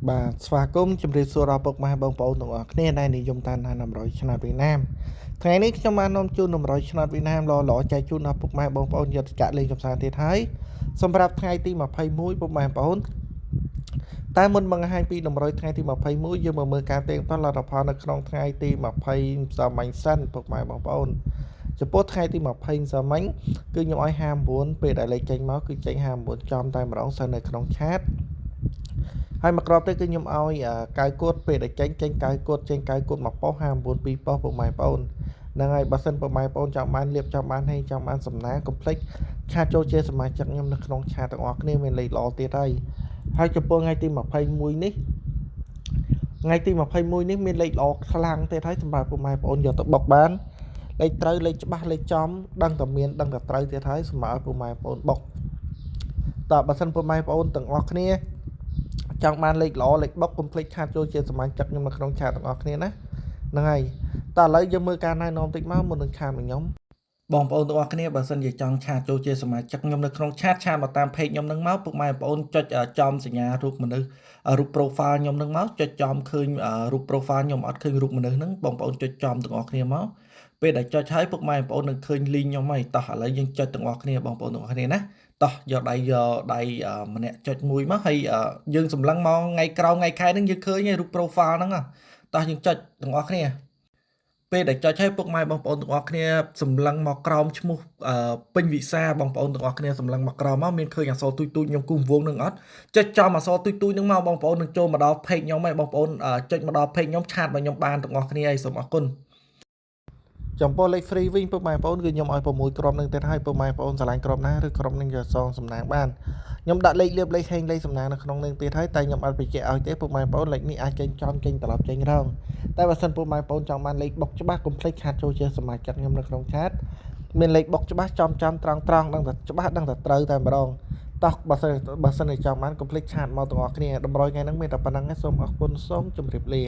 បាទស្វាគមន៍ជំរាបសួរដល់ពុកម៉ែបងប្អូនទាំងអស់គ្នាដែលនិយមតាមដាន100ឆ្នាំវៀតណាមថ្ងៃនេះខ្ញុំបាននាំជូន100ឆ្នាំវៀតណាមល្អៗចែកជូនដល់ពុកម៉ែបងប្អូនយកទៅចាក់លេងកម្សាន្តទៀតហើយសម្រាប់ថ្ងៃទី21ពុកម៉ែបងប្អូនតែមុនបង្ហាញពីតម្រុយថ្ងៃទី21យើងមកមើលការទៀងទាត់លទ្ធផលនៅក្នុងថ្ងៃទី20សាមញ្ញសិនពុកម៉ែបងប្អូនចំពោះថ្ងៃទី20សាមញ្ញគឺខ្ញុំឲ្យ59ពេលដែលលេខចេញមកគឺចេញ59ចំតែម្ដងសិននៅក្នុងឆាតហើយមកក្របទៅគឺខ្ញុំឲ្យកៅគួតពេលដែលចេញកៅគួតចេញកៅគួតមកប៉ុស59 2ប៉ុសពុកម៉ែបងប្អូនហ្នឹងហើយបើសិនពុកម៉ែបងប្អូនចង់បានលៀបចង់បានហេងចង់បានសំណាងកុំភ្លេចឆាតចូលជាសមាជិកខ្ញុំនៅក្នុងឆាតទាំងអស់គ្នាមានលេខល្អទៀតហើយចំពោះថ្ងៃទី21នេះថ្ងៃទី21នេះមានលេខល្អខ្លាំងទៀតហើយសម្រាប់ពុកម៉ែបងប្អូនយកទៅបុកបានលេខត្រូវលេខច្បាស់លេខចំដឹងតែមានដឹងតែត្រូវទៀតហើយសម្រាប់ពុកម៉ែបងប្អូនបុកតើបើសិនពុកម៉ែបងប្អូនទាំងអស់គ្នាចង់បានលេខល្អលេខបុកកុំភ្លេចឆាតចូលជាសមាជិកខ្ញុំនៅក្នុងឆាតទាំងអស់គ្នាណាហ្នឹងហើយតើឥឡូវយើងមើលការណែនាំតិចមកមុននឹងឆាតខ្ញុំបងប្អូនទាំងអស់គ្នាបើសិនជាចង់ឆាតចូលជាសមាជិកខ្ញុំនៅក្នុងឆាតមកតាម page ខ្ញុំនឹងមកពុកម៉ែបងប្អូនចុចចំសញ្ញារូបមនុស្សរូប profile ខ្ញុំនឹងមកចុចចំឃើញរូប profile ខ្ញុំអត់ឃើញរូបមនុស្សហ្នឹងបងប្អូនចុចចំទាំងអស់គ្នាមកពេលដែលចុចហើយពុកម៉ែបងប្អូននឹងឃើញ link ខ្ញុំហើយតោះឥឡូវយើងចុចទាំងអស់គ្នាបងប្អូនទាំងអស់គ្នាណាតោះយកដៃម្នាក់ចុចមួយមកហើយយើងសម្លឹងមកថ្ងៃក្រោយថ្ងៃខែហ្នឹងយើងឃើញរូប profile ហ្នឹងតោះយើងចុចទាំងអស់គ្នាពេលដែលចុចឲ្យពុកម៉ែបងប្អូនទាំងអស់គ្នាសម្លឹងមកក្រោមឈ្មោះពេញវិសាបងប្អូនទាំងអស់គ្នាសម្លឹងមកក្រោមមកមានឃើញអក្សរទូចខ្ញុំគូសវងនឹងអត់ចុចចំអក្សរទូចនឹងមកបងប្អូននឹងចូលមកដល់ page ខ្ញុំហើយបងប្អូនចុចមកដល់ page ខ្ញុំឆាតមកខ្ញុំបានទាំងអស់គ្នាហើយសូមអរគុណចំពោះលេខ free វិញពុកម៉ែបងប្អូនគឺខ្ញុំឲ្យ6ក្រុមនឹងទៀតហើយពុកម៉ែបងប្អូនឆ្លាញ់ក្រុមណាឬក្រុមនឹងយកសងសំណាងបានខ្ញុំដាក់លេខលៀបលេខហេងលេខសំណាងនៅក្នុងនឹងទៀតហើយតែខ្ញុំអត់បញ្ជាក់ឲ្យទេពុកម៉ែបងប្អូនលេខនេះអាចចេញចំចេញត្រឡប់ចេញរងតែបើសិនពុកម៉ែបងប្អូនចង់បានលេខបុកច្បាស់កុំភ្លេចឆាតចូលជាសមាជិកខ្ញុំនៅក្នុងឆាតមានលេខបុកច្បាស់ចំត្រង់ដឹងតែច្បាស់ដឹងតែត្រូវតែម្ដងតោះបើសិនជាចង់បានកុំភ្លេចឆាតមកទាំងអស់គ្នាតម្រុយថ្ងៃហ្នឹងមានតែប៉ុណ្្នឹងឯងសូមអរគុណសូមជម្រាបលា